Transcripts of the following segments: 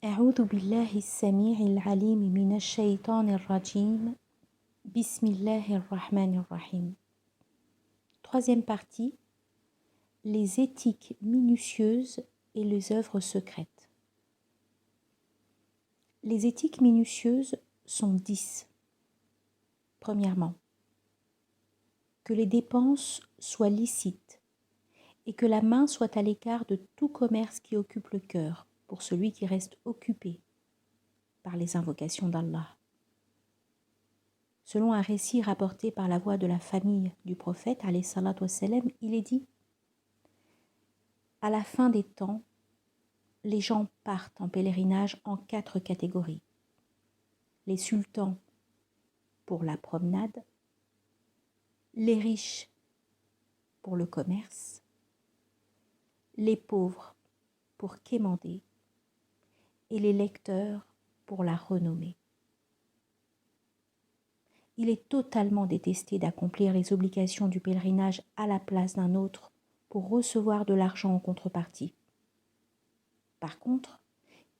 أعوذ بالله السميع العليم من الشيطان الرجيم. بسم الله الرحمن الرحيم. Troisième partie, les éthiques minutieuses et les œuvres secrètes. Les éthiques minutieuses sont 10. Premièrement, que les dépenses soient licites et que la main soit à l'écart de tout commerce qui occupe le cœur pour celui qui reste occupé par les invocations d'Allah. Selon un récit rapporté par la voix de la famille du prophète, alayhi salatu wassalam, il est dit: à la fin des temps, les gens partent en pèlerinage en 4 catégories. Les sultans pour la promenade, les riches pour le commerce, les pauvres pour quémander et les lecteurs pour la renommée. Il est totalement détesté d'accomplir les obligations du pèlerinage à la place d'un autre pour recevoir de l'argent en contrepartie. Par contre,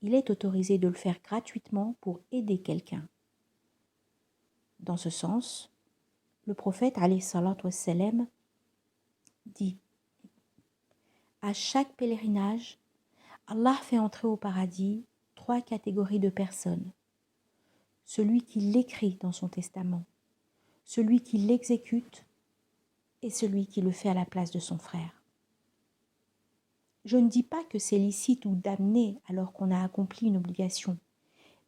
il est autorisé de le faire gratuitement pour aider quelqu'un. Dans ce sens, le prophète alayhi salatu wassalam dit: à chaque pèlerinage, Allah fait entrer au paradis 3 catégories de personnes. Celui qui l'écrit dans son testament, celui qui l'exécute et celui qui le fait à la place de son frère. Je ne dis pas que c'est licite ou damné alors qu'on a accompli une obligation,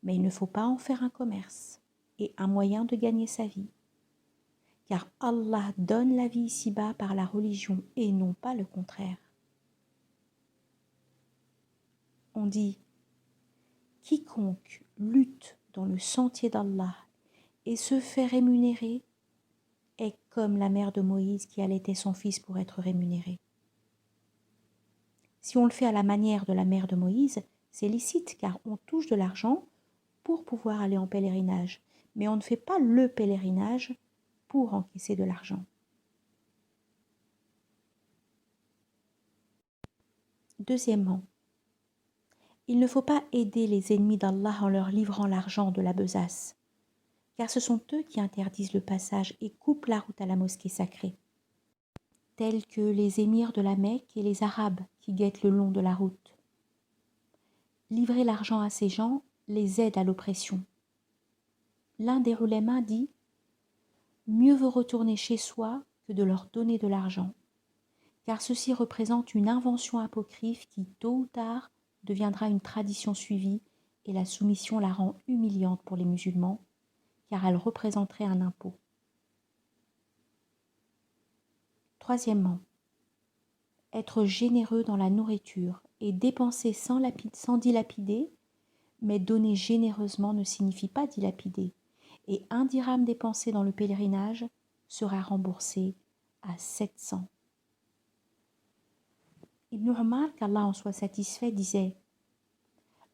mais il ne faut pas en faire un commerce et un moyen de gagner sa vie. Car Allah donne la vie ici-bas par la religion et non pas le contraire. On dit: quiconque lutte dans le sentier d'Allah et se fait rémunérer est comme la mère de Moïse qui allaitait son fils pour être rémunérée. Si on le fait à la manière de la mère de Moïse, c'est licite car on touche de l'argent pour pouvoir aller en pèlerinage, mais on ne fait pas le pèlerinage pour encaisser de l'argent. Deuxièmement, il ne faut pas aider les ennemis d'Allah en leur livrant l'argent de la besace, car ce sont eux qui interdisent le passage et coupent la route à la mosquée sacrée, tels que les émirs de la Mecque et les Arabes qui guettent le long de la route. Livrer l'argent à ces gens les aide à l'oppression. L'un des ulémas dit: mieux vaut retourner chez soi que de leur donner de l'argent, car ceci représente une invention apocryphe qui, tôt ou tard, deviendra une tradition suivie et la soumission la rend humiliante pour les musulmans, car elle représenterait un impôt. Troisièmement, être généreux dans la nourriture et dépenser sans dilapider, mais donner généreusement ne signifie pas dilapider, et 1 dirham dépensé dans le pèlerinage sera remboursé à 700. Ibn Umar, qu'Allah en soit satisfait, disait: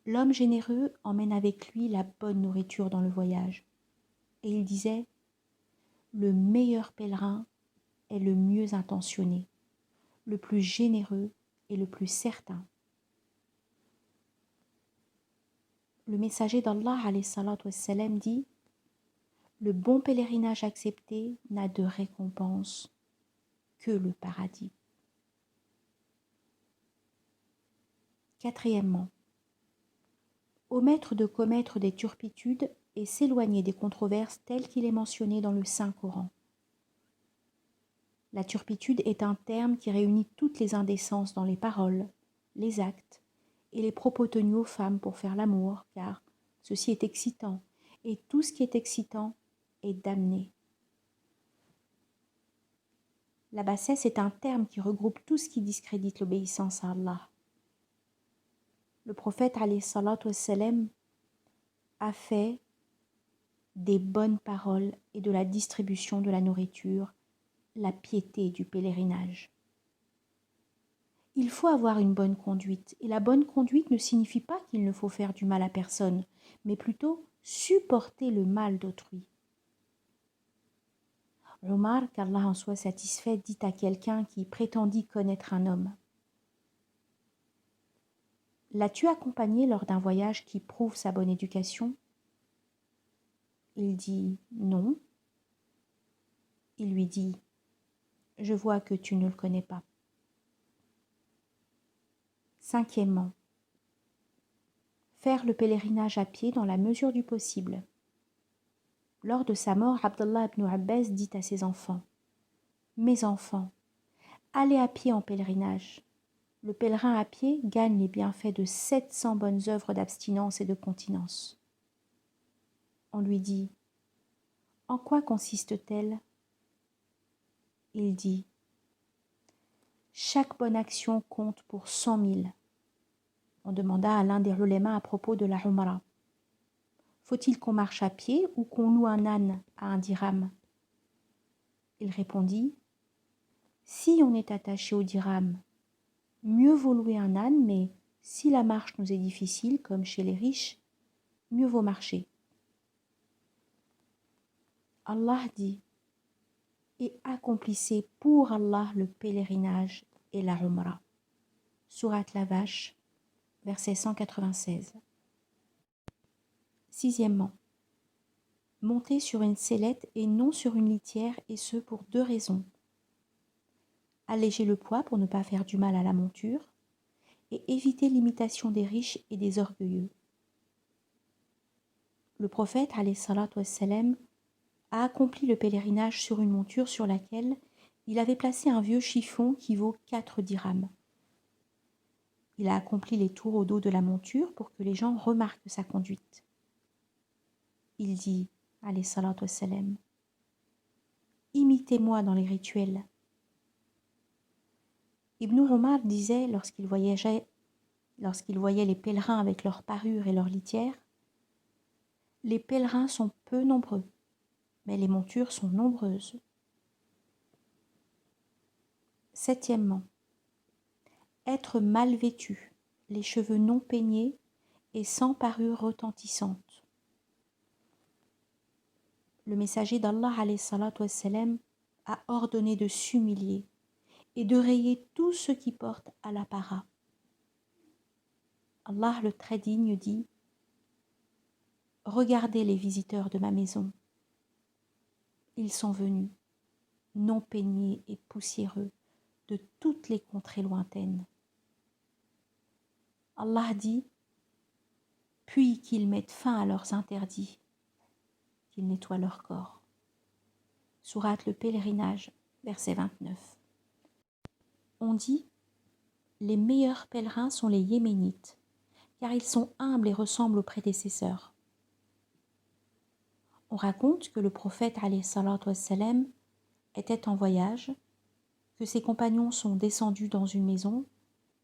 l'homme généreux emmène avec lui la bonne nourriture dans le voyage. Et il disait: le meilleur pèlerin est le mieux intentionné, le plus généreux et le plus certain. Le messager d'Allah alayhi salatu wassalam dit: le bon pèlerinage accepté n'a de récompense que le paradis. Quatrièmement, omettre de commettre des turpitudes et s'éloigner des controverses telles qu'il est mentionné dans le Saint-Coran. La turpitude est un terme qui réunit toutes les indécences dans les paroles, les actes et les propos tenus aux femmes pour faire l'amour, car ceci est excitant, et tout ce qui est excitant est damné. La bassesse est un terme qui regroupe tout ce qui discrédite l'obéissance à Allah. Le prophète alayhi salatu wassalam a fait des bonnes paroles et de la distribution de la nourriture la piété du pèlerinage. Il faut avoir une bonne conduite, et la bonne conduite ne signifie pas qu'il ne faut faire du mal à personne, mais plutôt supporter le mal d'autrui. Omar, qu'Allah en soit satisfait, dit à quelqu'un qui prétendit connaître un homme: L'as-tu accompagné lors d'un voyage qui prouve sa bonne éducation? Il dit non. Il lui dit: je vois que tu ne le connais pas. Cinquièmement, faire le pèlerinage à pied dans la mesure du possible. Lors de sa mort, Abdallah ibn Abbas dit à ses enfants: mes enfants, allez à pied en pèlerinage. Le pèlerin à pied gagne les bienfaits de 700 bonnes œuvres d'abstinence et de continence. On lui dit: en quoi consiste-t-elle? Il dit: chaque bonne action compte pour 100 000. On demanda à l'un des ulémas à propos de la Umrah: faut-il qu'on marche à pied ou qu'on loue un âne à 1 dirham? Il répondit: si on est attaché au dirham, mieux vaut louer un âne, mais si la marche nous est difficile, comme chez les riches, mieux vaut marcher. Allah dit: et accomplissez pour Allah le pèlerinage et la Umrah. Sourate la Vache, verset 196. Sixièmement, monter sur une sellette et non sur une litière, et ce pour 2 raisons. Alléger le poids pour ne pas faire du mal à la monture, et éviter l'imitation des riches et des orgueilleux. Le prophète, alayhi salatu wassalam, a accompli le pèlerinage sur une monture sur laquelle il avait placé un vieux chiffon qui vaut 4 dirhams. Il a accompli les tours au dos de la monture pour que les gens remarquent sa conduite. Il dit, alayhi salatu wassalam: imitez-moi dans les rituels. Ibn Omar disait lorsqu'il voyait les pèlerins avec leurs parures et leurs litières: les pèlerins sont peu nombreux, mais les montures sont nombreuses. Septièmement, être mal vêtu, les cheveux non peignés et sans parure retentissante. Le messager d'Allah alayhi salatu wassalam a ordonné de s'humilier et de rayer tout ce qui porte à l'apparat. Allah le très digne dit: regardez les visiteurs de ma maison. Ils sont venus, non peignés et poussiéreux, de toutes les contrées lointaines. Allah dit: puis qu'ils mettent fin à leurs interdits, qu'ils nettoient leur corps. Sourate le pèlerinage, verset 29. On dit: les meilleurs pèlerins sont les Yéménites, car ils sont humbles et ressemblent aux prédécesseurs. On raconte que le prophète alayhi salatu wassalam était en voyage, que ses compagnons sont descendus dans une maison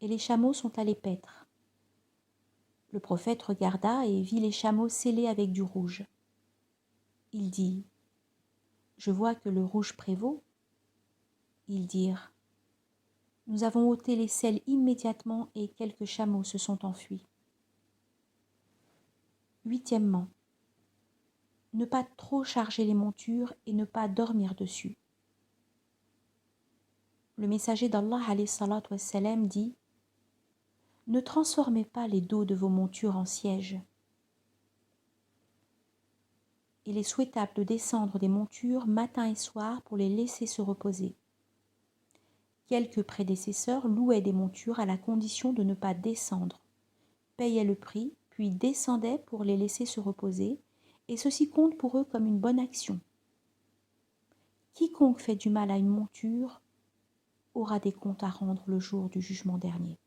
et les chameaux sont allés paître. Le prophète regarda et vit les chameaux scellés avec du rouge. Il dit: je vois que le rouge prévaut. Ils dirent: nous avons ôté les selles immédiatement et quelques chameaux se sont enfuis. Huitièmement, ne pas trop charger les montures et ne pas dormir dessus. Le messager d'Allah alayhi salatu wassalam dit: ne transformez pas les dos de vos montures en sièges. Il est souhaitable de descendre des montures matin et soir pour les laisser se reposer. Quelques prédécesseurs louaient des montures à la condition de ne pas descendre, payaient le prix, puis descendaient pour les laisser se reposer, et ceci compte pour eux comme une bonne action. Quiconque fait du mal à une monture aura des comptes à rendre le jour du jugement dernier.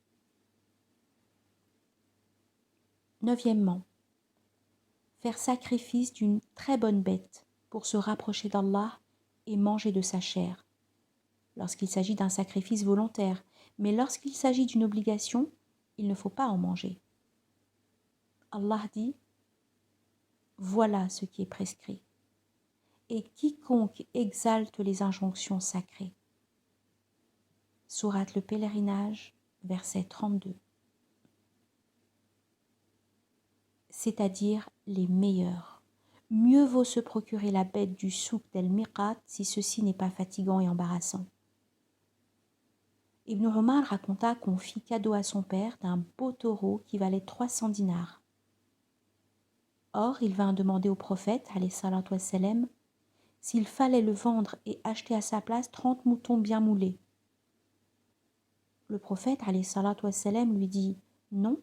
Neuvièmement, faire sacrifice d'une très bonne bête pour se rapprocher d'Allah et manger de sa chair, lorsqu'il s'agit d'un sacrifice volontaire, mais lorsqu'il s'agit d'une obligation, il ne faut pas en manger. Allah dit: voilà ce qui est prescrit, et quiconque exalte les injonctions sacrées. Sourate le pèlerinage, verset 32. C'est-à-dire les meilleurs. Mieux vaut se procurer la bête du souk d'El Miqat si ceci n'est pas fatigant et embarrassant. Ibn Omar raconta qu'on fit cadeau à son père d'un beau taureau qui valait 300 dinars. Or, il vint demander au prophète, alayhi salatu wassalam, s'il fallait le vendre et acheter à sa place 30 moutons bien moulés. Le prophète, alayhi salatu wassalam, lui dit « Non,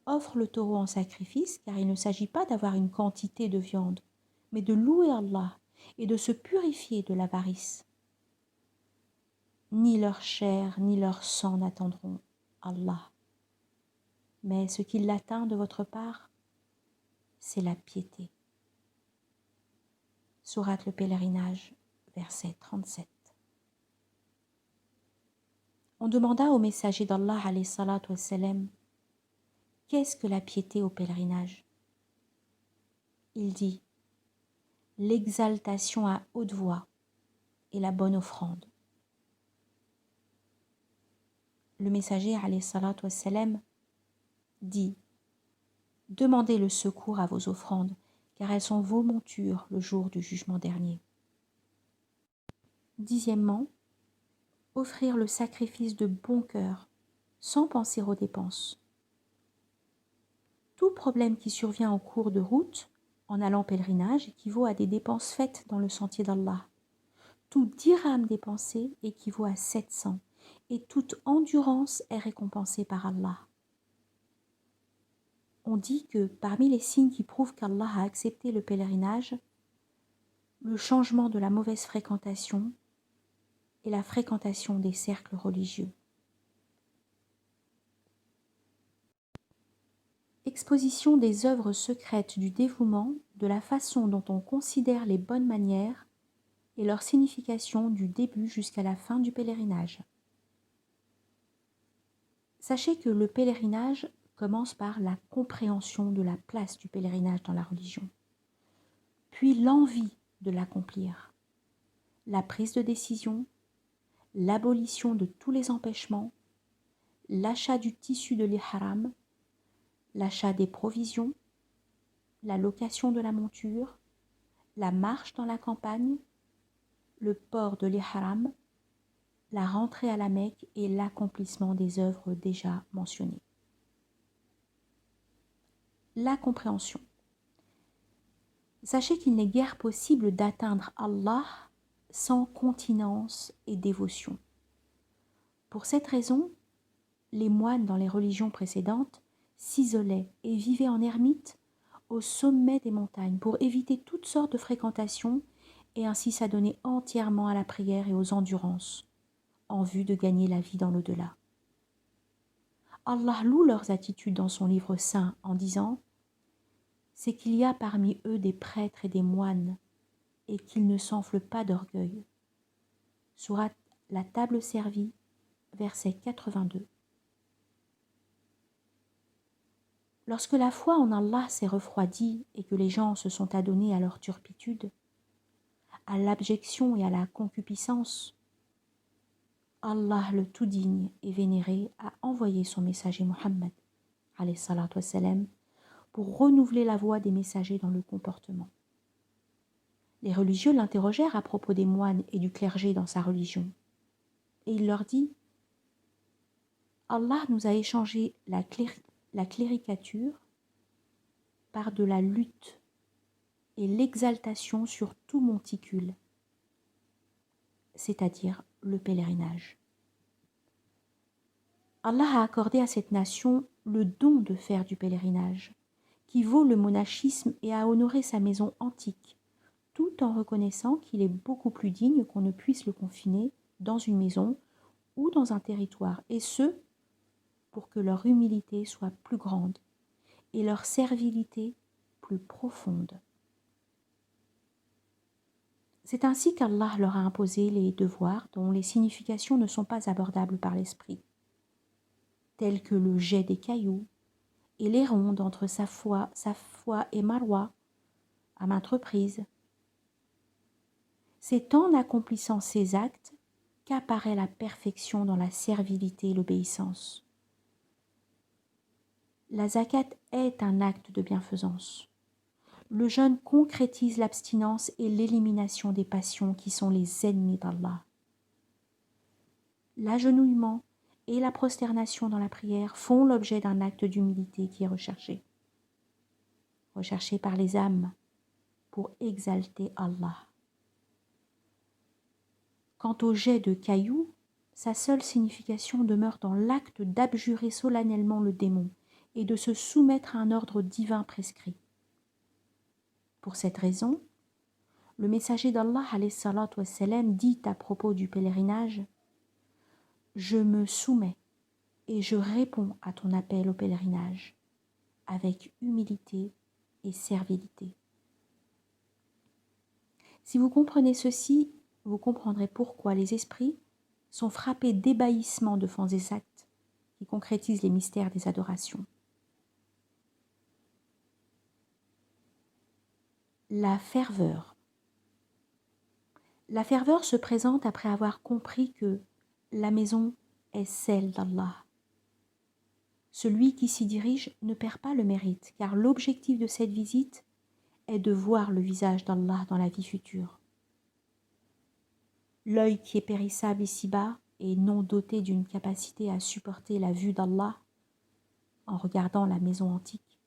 offre le taureau en sacrifice, car il ne s'agit pas d'avoir une quantité de viande, mais de louer Allah et de se purifier de l'avarice. Ni leur chair ni leur sang n'attendront Allah. Mais ce qui l'atteint de votre part, c'est la piété. » Sourate le pèlerinage, verset 37. On demanda au messager d'Allah, alayhi salatu wassalam, qu'est-ce que la piété au pèlerinage? Il dit l'exaltation à haute voix et la bonne offrande. Le messager, alayhi salatu wassalam, dit demandez le secours à vos offrandes, car elles sont vos montures le jour du jugement dernier. Dixièmement, offrir le sacrifice de bon cœur, sans penser aux dépenses. Tout problème qui survient en cours de route, en allant pèlerinage, équivaut à des dépenses faites dans le sentier d'Allah. Tout dirham dépensé équivaut à 700, et toute endurance est récompensée par Allah. On dit que parmi les signes qui prouvent qu'Allah a accepté le pèlerinage, le changement de la mauvaise fréquentation et la fréquentation des cercles religieux. Exposition des œuvres secrètes du dévouement, de la façon dont on considère les bonnes manières et leur signification du début jusqu'à la fin du pèlerinage. Sachez que le pèlerinage commence par la compréhension de la place du pèlerinage dans la religion, puis l'envie de l'accomplir, la prise de décision, l'abolition de tous les empêchements, l'achat du tissu de l'ihram, l'achat des provisions, la location de la monture, la marche dans la campagne, le port de l'ihram, la rentrée à la Mecque et l'accomplissement des œuvres déjà mentionnées. La compréhension. Sachez qu'il n'est guère possible d'atteindre Allah sans continence et dévotion. Pour cette raison, les moines dans les religions précédentes s'isolaient et vivaient en ermite au sommet des montagnes pour éviter toutes sortes de fréquentations et ainsi s'adonner entièrement à la prière et aux endurances en vue de gagner la vie dans l'au-delà. Allah loue leurs attitudes dans son livre saint en disant « C'est qu'il y a parmi eux des prêtres et des moines et qu'ils ne s'enflent pas d'orgueil. » Sourate La table servie, verset 82. Lorsque la foi en Allah s'est refroidie et que les gens se sont adonnés à leur turpitude, à l'abjection et à la concupiscence, Allah le tout digne et vénéré a envoyé son messager Muhammad, alayhi salatu wassalam, pour renouveler la voie des messagers dans le comportement. Les religieux l'interrogèrent à propos des moines et du clergé dans sa religion. Et il leur dit « Allah nous a échangé la cléricature par de la lutte et l'exaltation sur tout monticule, c'est-à-dire le pèlerinage. Allah a accordé à cette nation le don de faire du pèlerinage, qui vaut le monachisme et a honoré sa maison antique, tout en reconnaissant qu'il est beaucoup plus digne qu'on ne puisse le confiner dans une maison ou dans un territoire, et ce, pour que leur humilité soit plus grande et leur servilité plus profonde. C'est ainsi qu'Allah leur a imposé les devoirs dont les significations ne sont pas abordables par l'esprit, tels que le jet des cailloux et les rondes entre Safa et Marwa à maintes reprises. C'est en accomplissant ces actes qu'apparaît la perfection dans la servilité et l'obéissance. La zakat est un acte de bienfaisance. Le jeûne concrétise l'abstinence et l'élimination des passions qui sont les ennemis d'Allah. l'agenouillement et la prosternation dans la prière font l'objet d'un acte d'humilité qui est recherché par les âmes pour exalter Allah. Quant au jet de cailloux, sa seule signification demeure dans l'acte d'abjurer solennellement le démon et de se soumettre à un ordre divin prescrit. Pour cette raison, le messager d'Allah alayhi salatu wassalam, dit à propos du pèlerinage « Je me soumets et je réponds à ton appel au pèlerinage avec humilité et servilité. » Si vous comprenez ceci, vous comprendrez pourquoi les esprits sont frappés d'ébahissement devant ces actes qui concrétisent les mystères des adorations. La ferveur. La ferveur se présente après avoir compris que la maison est celle d'Allah. Celui qui s'y dirige ne perd pas le mérite, car l'objectif de cette visite est de voir le visage d'Allah dans la vie future. L'œil qui est périssable ici-bas et non doté d'une capacité à supporter la vue d'Allah en regardant la maison antique,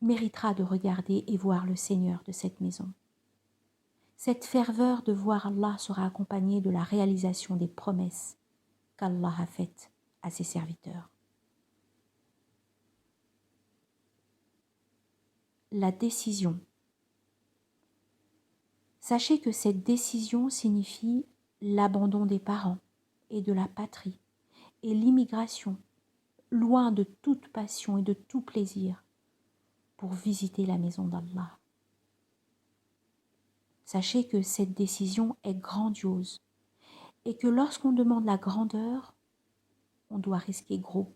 méritera de regarder et voir le Seigneur de cette maison. Cette ferveur de voir Allah sera accompagnée de la réalisation des promesses qu'Allah a faites à ses serviteurs. La décision. Sachez que cette décision signifie l'abandon des parents et de la patrie et l'immigration, loin de toute passion et de tout plaisir, pour visiter la maison d'Allah. Sachez que cette décision est grandiose et que lorsqu'on demande la grandeur, on doit risquer gros.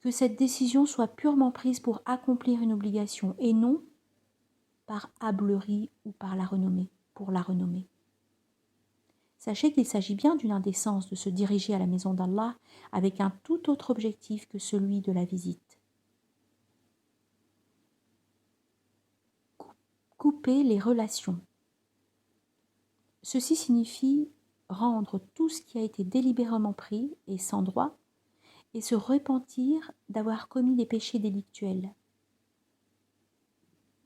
Que cette décision soit purement prise pour accomplir une obligation et non par hâblerie ou par la renommée, pour la renommée. Sachez qu'il s'agit bien d'une indécence de se diriger à la maison d'Allah avec un tout autre objectif que celui de la visite. Couper les relations. Ceci signifie rendre tout ce qui a été délibérément pris et sans droit et se repentir d'avoir commis des péchés délictuels.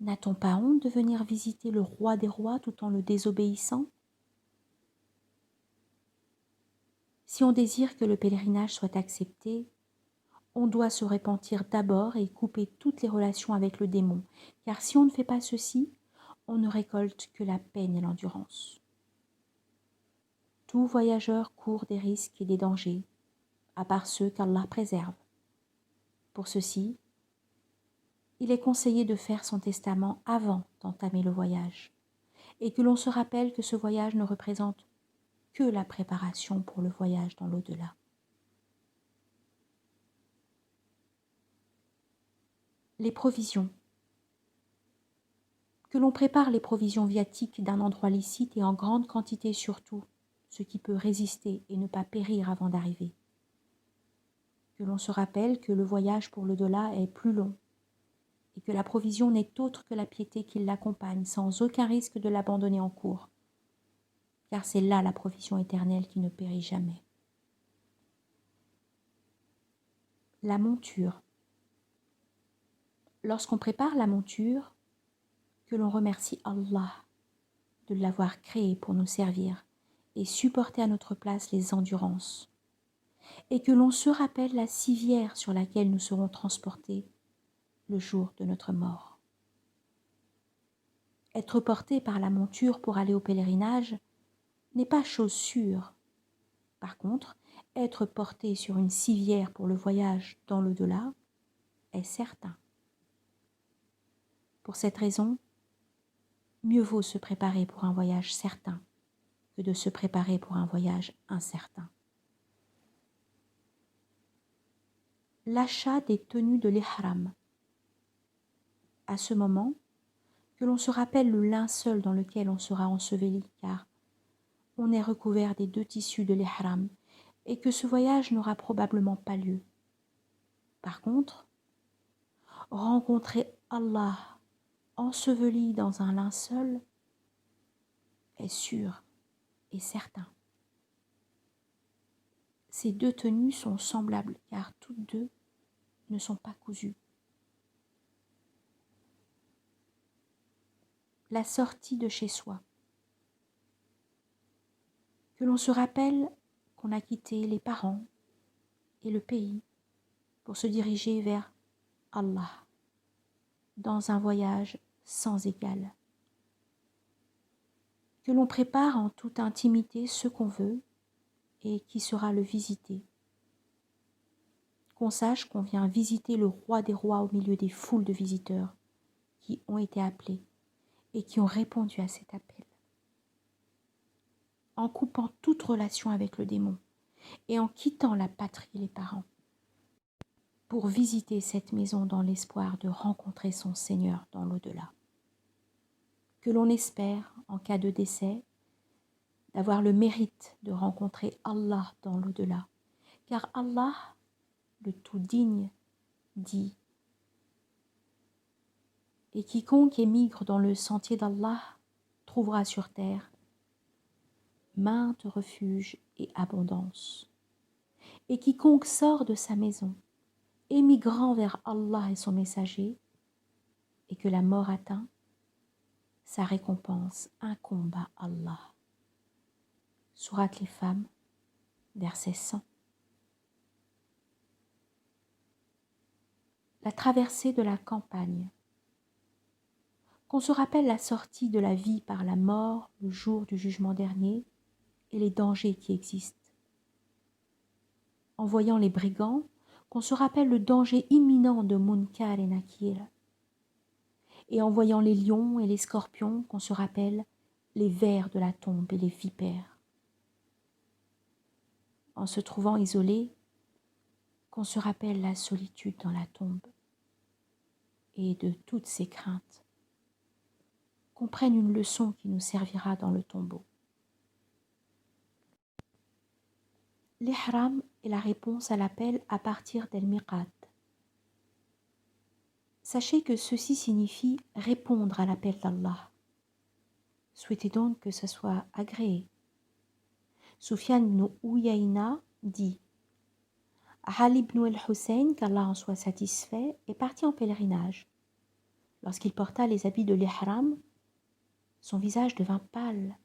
N'a-t-on pas honte de venir visiter le roi des rois tout en le désobéissant ? Si on désire que le pèlerinage soit accepté, on doit se repentir d'abord et couper toutes les relations avec le démon, car si on ne fait pas ceci, on ne récolte que la peine et l'endurance. Tout voyageur court des risques et des dangers, à part ceux qu'Allah préserve. Pour ceci, il est conseillé de faire son testament avant d'entamer le voyage, et que l'on se rappelle que ce voyage ne représente que la préparation pour le voyage dans l'au-delà. Les provisions. Que l'on prépare les provisions viatiques d'un endroit licite et en grande quantité surtout, ce qui peut résister et ne pas périr avant d'arriver. Que l'on se rappelle que le voyage pour l'au-delà est plus long et que la provision n'est autre que la piété qui l'accompagne sans aucun risque de l'abandonner en cours, car c'est là la provision éternelle qui ne périt jamais. La monture. Lorsqu'on prépare la monture, que l'on remercie Allah de l'avoir créée pour nous servir et supporter à notre place les endurances, et que l'on se rappelle la civière sur laquelle nous serons transportés le jour de notre mort. Être porté par la monture pour aller au pèlerinage n'est pas chose sûre. Par contre, être porté sur une civière pour le voyage dans l'au-delà est certain. Pour cette raison, mieux vaut se préparer pour un voyage certain que de se préparer pour un voyage incertain. L'achat des tenues de l'ihram. À ce moment, que l'on se rappelle le linceul dans lequel on sera enseveli, car on est recouvert des deux tissus de l'ihram et que ce voyage n'aura probablement pas lieu. Par contre, rencontrer Allah enseveli dans un linceul est sûr et certain. Ces deux tenues sont semblables car toutes deux ne sont pas cousues. La sortie de chez soi. Que l'on se rappelle qu'on a quitté les parents et le pays pour se diriger vers Allah dans un voyage sans égal. Que l'on prépare en toute intimité ce qu'on veut et qui sera le visiter. Qu'on sache qu'on vient visiter le roi des rois au milieu des foules de visiteurs qui ont été appelés et qui ont répondu à cet appel. En coupant toute relation avec le démon et en quittant la patrie et les parents pour visiter cette maison dans l'espoir de rencontrer son Seigneur dans l'au-delà. Que l'on espère, en cas de décès, d'avoir le mérite de rencontrer Allah dans l'au-delà. Car Allah, le tout digne, dit « Et quiconque émigre dans le sentier d'Allah trouvera sur terre maintes refuges et abondance. Et quiconque sort de sa maison, émigrant vers Allah et son messager, et que la mort atteint, sa récompense incombe à Allah. » Sourate les femmes, verset 100. La traversée de la campagne. Qu'on se rappelle la sortie de la vie par la mort le jour du jugement dernier et les dangers qui existent. En voyant les brigands, qu'on se rappelle le danger imminent de Munkar et Nakir. Et en voyant les lions et les scorpions, qu'on se rappelle les vers de la tombe et les vipères. En se trouvant isolé, qu'on se rappelle la solitude dans la tombe et de toutes ses craintes, qu'on prenne une leçon qui nous servira dans le tombeau. L'ihram est la réponse à l'appel à partir d'El-Miqat. Sachez que ceci signifie répondre à l'appel d'Allah. Souhaitez donc que ce soit agréé. Soufiane ibn Uyayna dit Ali ibn al-Hussein, qu'Allah en soit satisfait, est parti en pèlerinage. Lorsqu'il porta les habits de l'ihram, son visage devint pâle,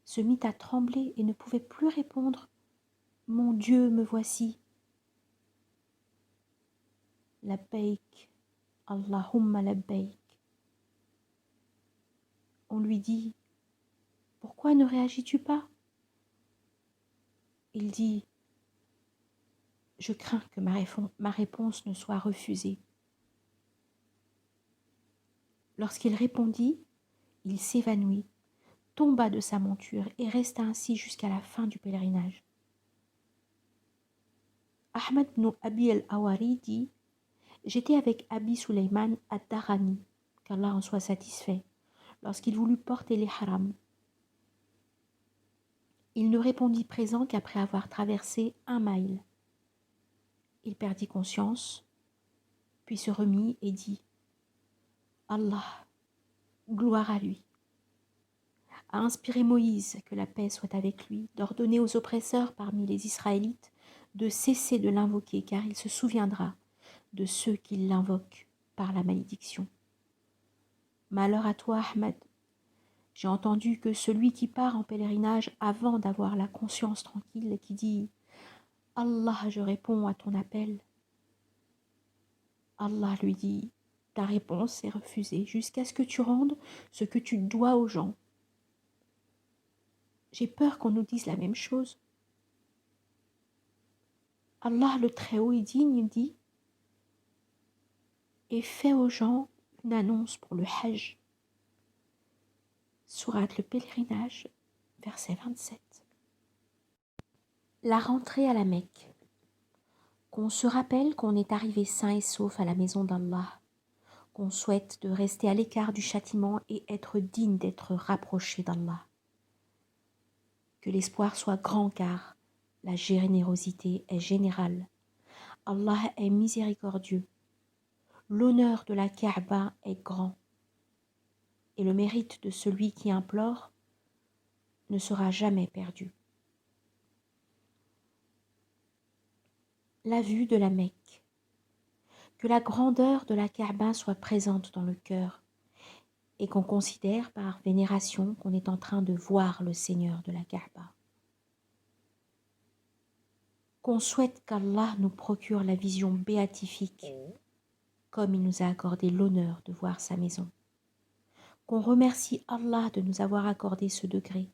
se mit à trembler et ne pouvait plus répondre « Mon Dieu, me voici !» Labbaik, Allahumma labbaik. On lui dit « Pourquoi ne réagis-tu pas ?» Il dit « Je crains que ma réponse ne soit refusée. » Lorsqu'il répondit, il s'évanouit, tomba de sa monture et resta ainsi jusqu'à la fin du pèlerinage. Ahmad ibn Abi al-Awari dit « J'étais avec Abi Suleyman ad-Darani, qu'Allah en soit satisfait, lorsqu'il voulut porter les harams. Il ne répondit présent qu'après avoir traversé 1 mile. Il perdit conscience, puis se remit et dit « Allah, gloire à lui !» a inspiré Moïse, que la paix soit avec lui, d'ordonner aux oppresseurs parmi les Israélites de cesser de l'invoquer, car il se souviendra de ceux qui l'invoquent par la malédiction. Malheur à toi, Ahmed. J'ai entendu que celui qui part en pèlerinage avant d'avoir la conscience tranquille et qui dit « Allah, je réponds à ton appel », Allah lui dit « Ta réponse est refusée jusqu'à ce que tu rendes ce que tu dois aux gens. » J'ai peur qu'on nous dise la même chose. Allah le Très-Haut et digne dit « Et fais aux gens une annonce pour le Hajj. » Sourate le pèlerinage, verset 27. La rentrée à la Mecque. Qu'on se rappelle qu'on est arrivé sain et sauf à la maison d'Allah, qu'on souhaite de rester à l'écart du châtiment et être digne d'être rapproché d'Allah. Que l'espoir soit grand car la générosité est générale. Allah est miséricordieux. L'honneur de la Kaaba est grand. Et le mérite de celui qui implore ne sera jamais perdu. la vue de la Mecque, que la grandeur de la Kaaba soit présente dans le cœur et qu'on considère par vénération qu'on est en train de voir le Seigneur de la Kaaba. Qu'on souhaite qu'Allah nous procure la vision béatifique comme il nous a accordé l'honneur de voir sa maison. Qu'on remercie Allah de nous avoir accordé ce degré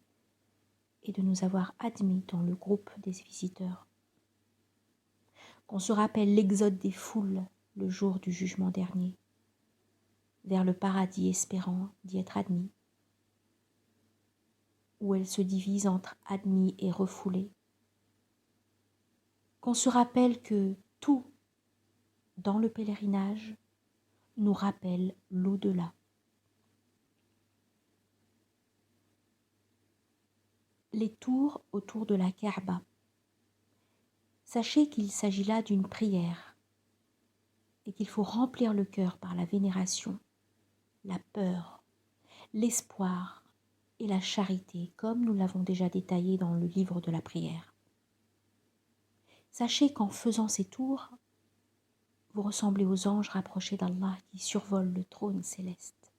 et de nous avoir admis dans le groupe des visiteurs. Qu'on se rappelle l'exode des foules le jour du jugement dernier, vers le paradis espérant d'y être admis, où elles se divisent entre admis et refoulés. Qu'on se rappelle que tout dans le pèlerinage nous rappelle l'au-delà. Les tours autour de la Kaaba. Sachez qu'il s'agit là d'une prière et qu'il faut remplir le cœur par la vénération, la peur, l'espoir et la charité, comme nous l'avons déjà détaillé dans le livre de la prière. Sachez qu'en faisant ces tours, vous ressemblez aux anges rapprochés d'Allah qui survolent le trône céleste.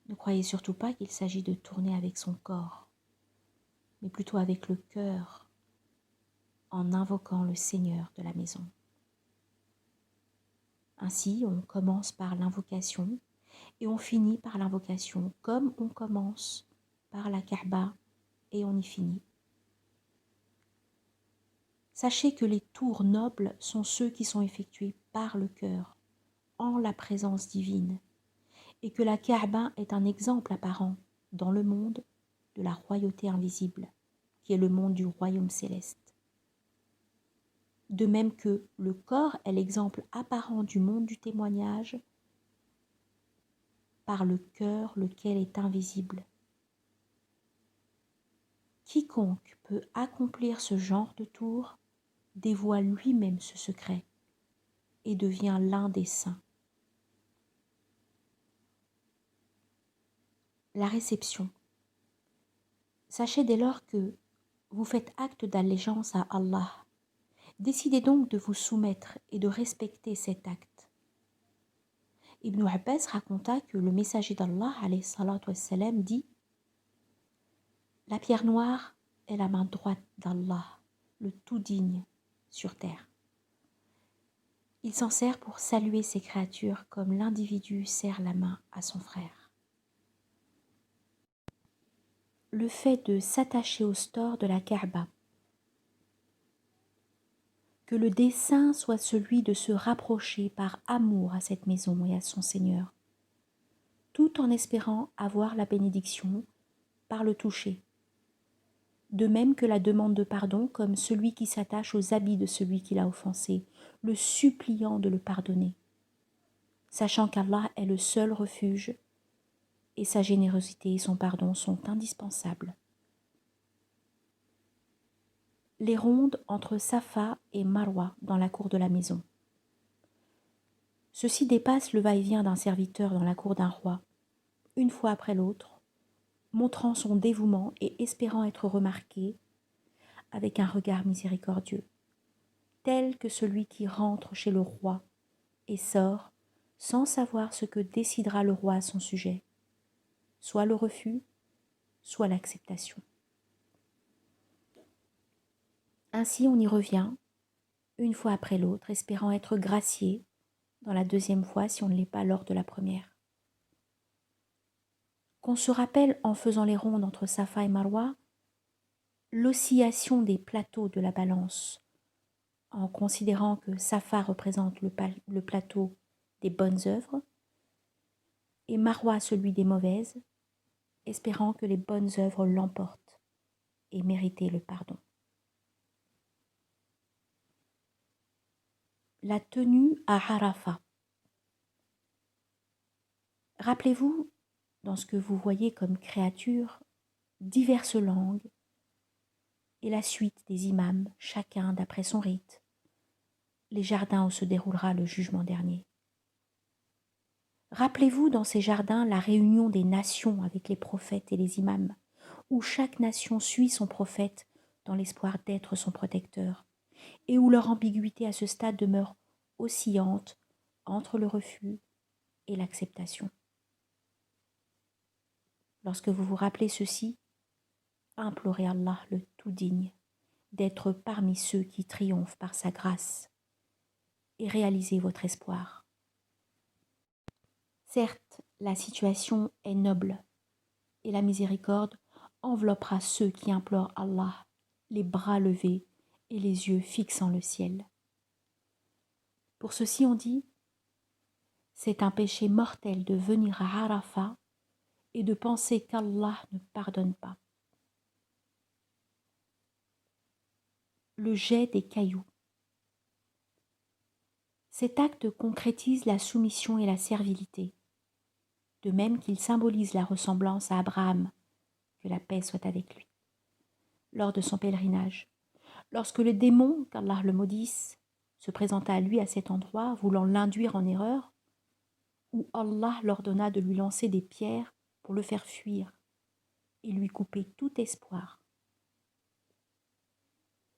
Ne croyez surtout pas qu'il s'agit de tourner avec son corps, mais plutôt avec le cœur, en invoquant le Seigneur de la maison. Ainsi, on commence par l'invocation et on finit par l'invocation, comme on commence par la Kaaba et on y finit. Sachez que les tours nobles sont ceux qui sont effectués par le cœur, en la présence divine, et que la Kaaba est un exemple apparent dans le monde de la royauté invisible, qui est le monde du royaume céleste. De même que le corps est l'exemple apparent du monde du témoignage par le cœur lequel est invisible. Quiconque peut accomplir ce genre de tour dévoile lui-même ce secret et devient l'un des saints. La réception. Sachez dès lors que vous faites acte d'allégeance à Allah. Décidez donc de vous soumettre et de respecter cet acte. Ibn Abbas raconta que le messager d'Allah, alayhi salatu wassalam, dit « La pierre noire est la main droite d'Allah, le tout digne sur terre. Il s'en sert pour saluer ses créatures comme l'individu serre la main à son frère. » Le fait de s'attacher au store de la Kaaba, que le dessein soit celui de se rapprocher par amour à cette maison et à son Seigneur, tout en espérant avoir la bénédiction par le toucher. De même que la demande de pardon comme celui qui s'attache aux habits de celui qui l'a offensé, le suppliant de le pardonner, sachant qu'Allah est le seul refuge et sa générosité et son pardon sont indispensables. Les rondes entre Safa et Marwa dans la cour de la maison. Ceci dépasse le va-et-vient d'un serviteur dans la cour d'un roi, une fois après l'autre, montrant son dévouement et espérant être remarqué avec un regard miséricordieux, tel que celui qui rentre chez le roi et sort sans savoir ce que décidera le roi à son sujet, soit le refus, soit l'acceptation. Ainsi on y revient, une fois après l'autre, espérant être gracié dans la deuxième fois si on ne l'est pas lors de la première. Qu'on se rappelle en faisant les rondes entre Safa et Marwa, l'oscillation des plateaux de la balance, en considérant que Safa représente le plateau des bonnes œuvres et Marwa celui des mauvaises, espérant que les bonnes œuvres l'emportent et mériter le pardon. La tenue à Arafat. Rappelez-vous, dans ce que vous voyez comme créatures, diverses langues et la suite des imams, chacun d'après son rite, les jardins où se déroulera le jugement dernier. Rappelez-vous dans ces jardins la réunion des nations avec les prophètes et les imams, où chaque nation suit son prophète dans l'espoir d'être son protecteur, et où leur ambiguïté à ce stade demeure oscillante entre le refus et l'acceptation. Lorsque vous vous rappelez ceci, implorez Allah le tout digne d'être parmi ceux qui triomphent par sa grâce et réalisez votre espoir. Certes, la situation est noble et la miséricorde enveloppera ceux qui implorent Allah, les bras levés et les yeux fixant le ciel. Pour ceci on dit, c'est un péché mortel de venir à Arafat et de penser qu'Allah ne pardonne pas. Le jet des cailloux. Cet acte concrétise la soumission et la servilité, de même qu'il symbolise la ressemblance à Abraham, que la paix soit avec lui, lors de son pèlerinage. Lorsque le démon, qu'Allah le maudisse, se présenta à lui à cet endroit, voulant l'induire en erreur, où Allah l'ordonna de lui lancer des pierres pour le faire fuir et lui couper tout espoir.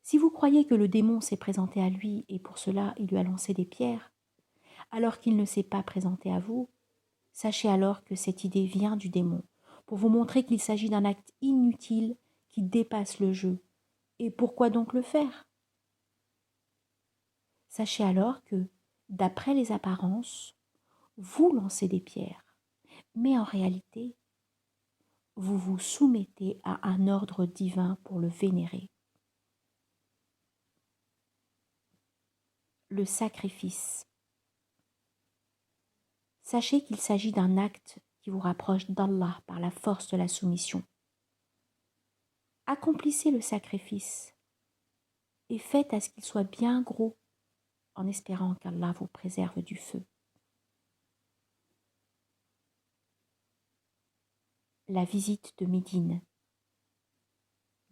Si vous croyez que le démon s'est présenté à lui et pour cela il lui a lancé des pierres, alors qu'il ne s'est pas présenté à vous, sachez alors que cette idée vient du démon, pour vous montrer qu'il s'agit d'un acte inutile qui dépasse le jeu. Et pourquoi donc le faire? Sachez alors que, d'après les apparences, vous lancez des pierres, mais en réalité, vous vous soumettez à un ordre divin pour le vénérer. Le sacrifice. Sachez qu'il s'agit d'un acte qui vous rapproche d'Allah par la force de la soumission. Accomplissez le sacrifice et faites à ce qu'il soit bien gros en espérant qu'Allah vous préserve du feu. La visite de Médine.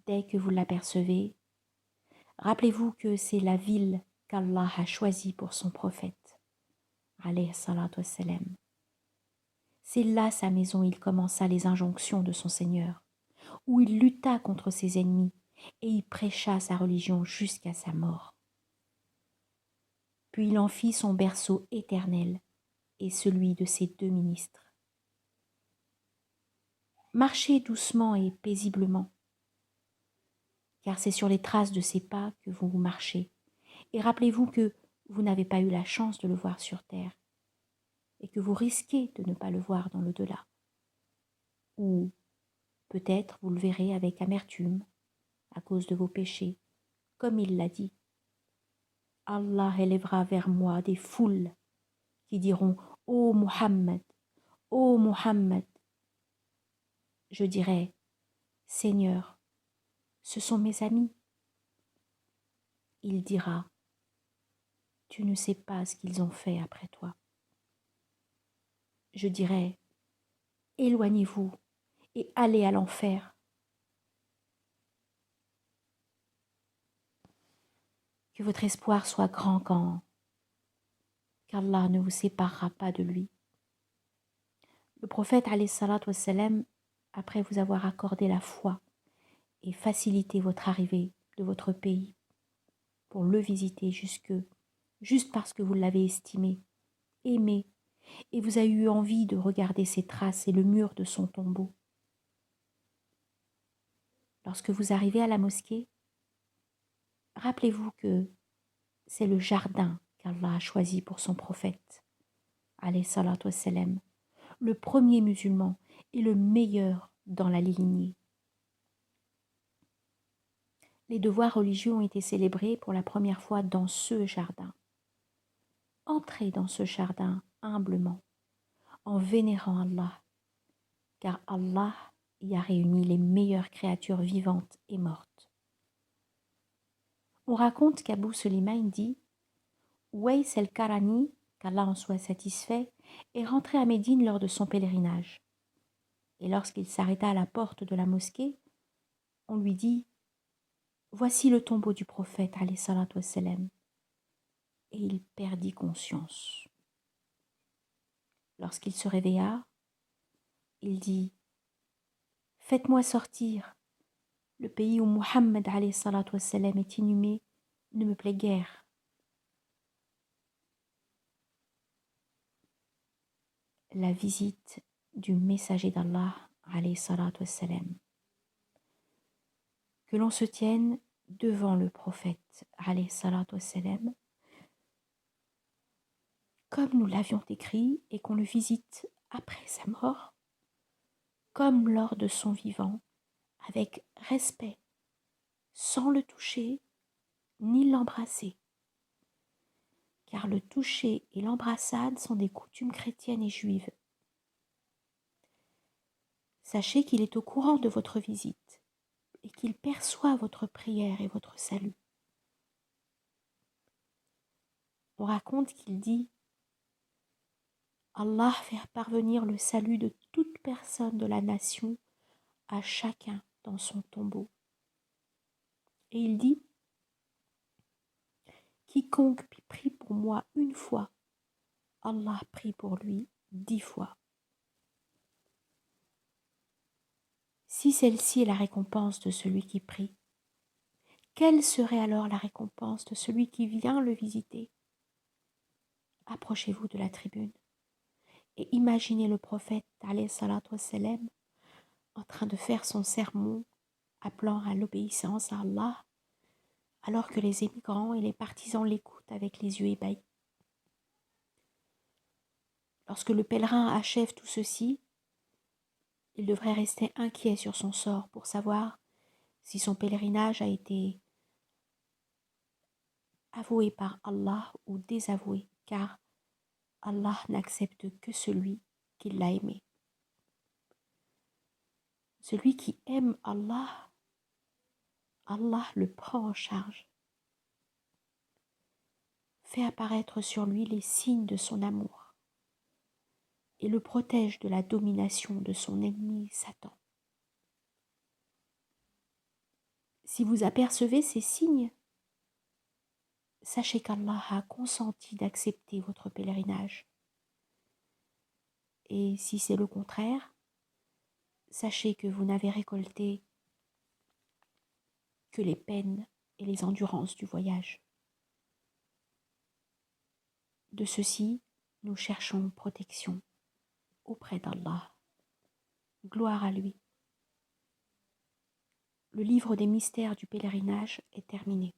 Dès que vous l'apercevez, rappelez-vous que c'est la ville qu'Allah a choisie pour son prophète. Alayhi salatu wassalam. C'est là sa maison où il commença les injonctions de son Seigneur, où il lutta contre ses ennemis et y prêcha sa religion jusqu'à sa mort. Puis il en fit son berceau éternel et celui de ses 2 ministres. Marchez doucement et paisiblement, car c'est sur les traces de ses pas que vous marchez, et rappelez-vous que vous n'avez pas eu la chance de le voir sur terre, et que vous risquez de ne pas le voir dans l'au-delà. Ou peut-être vous le verrez avec amertume, à cause de vos péchés, comme il l'a dit. Allah élèvera vers moi des foules qui diront « Ô Muhammad, ô Muhammad !» Je dirai « Seigneur, ce sont mes amis. » Il dira « Tu ne sais pas ce qu'ils ont fait après toi. » Je dirai « Éloignez-vous et allez à l'enfer. » Que votre espoir soit grand qu'Allah ne vous séparera pas de lui. Le prophète alayhi salatu wassalam, après vous avoir accordé la foi et facilité votre arrivée de votre pays pour le visiter juste parce que vous l'avez estimé, aimé, et vous avez eu envie de regarder ses traces et le mur de son tombeau. Lorsque vous arrivez à la mosquée, rappelez-vous que c'est le jardin qu'Allah a choisi pour son prophète, alayhi salatu wassalam, le premier musulman et le meilleur dans la lignée. Les devoirs religieux ont été célébrés pour la première fois dans ce jardin. Entrez dans ce jardin humblement, en vénérant Allah, car Allah y a réuni les meilleures créatures vivantes et mortes. On raconte qu'Abu Sulayman dit « Ways el-Karani, qu'Allah en soit satisfait, est rentré à Médine lors de son pèlerinage. Et lorsqu'il s'arrêta à la porte de la mosquée, on lui dit « Voici le tombeau du prophète, alayhi salatu wassalam. » Et il perdit conscience. Lorsqu'il se réveilla, il dit « Faites-moi sortir. Le pays où Muhammad alayhi salatu wassalam est inhumé ne me plaît guère. La visite du messager d'Allah, alayhi salatu wassalam. Que l'on se tienne devant le prophète, alayhi salatu wassalam, comme nous l'avions écrit, et qu'on le visite après sa mort, comme lors de son vivant, avec respect, sans le toucher ni l'embrasser. Car le toucher et l'embrassade sont des coutumes chrétiennes et juives. Sachez qu'il est au courant de votre visite et qu'il perçoit votre prière et votre salut. On raconte qu'il dit « Allah fait parvenir le salut de toute personne de la nation à chacun dans son tombeau. » Et il dit « Quiconque prie pour moi une fois, Allah prie pour lui 10 fois. » Si celle-ci est la récompense de celui qui prie, quelle serait alors la récompense de celui qui vient le visiter? Approchez-vous de la tribune et imaginez le prophète alayhi salatu wassalam en train de faire son sermon appelant à l'obéissance à Allah alors que les émigrants et les partisans l'écoutent avec les yeux ébahis. Lorsque le pèlerin achève tout ceci, il devrait rester inquiet sur son sort pour savoir si son pèlerinage a été avoué par Allah ou désavoué, car Allah n'accepte que celui qui l'a aimé. Celui qui aime Allah, Allah le prend en charge, fait apparaître sur lui les signes de son amour et le protège de la domination de son ennemi Satan. Si vous apercevez ces signes, sachez qu'Allah a consenti d'accepter votre pèlerinage. Et si c'est le contraire, sachez que vous n'avez récolté que les peines et les endurances du voyage. De ceci, nous cherchons protection auprès d'Allah. Gloire à lui. Le livre des mystères du pèlerinage est terminé.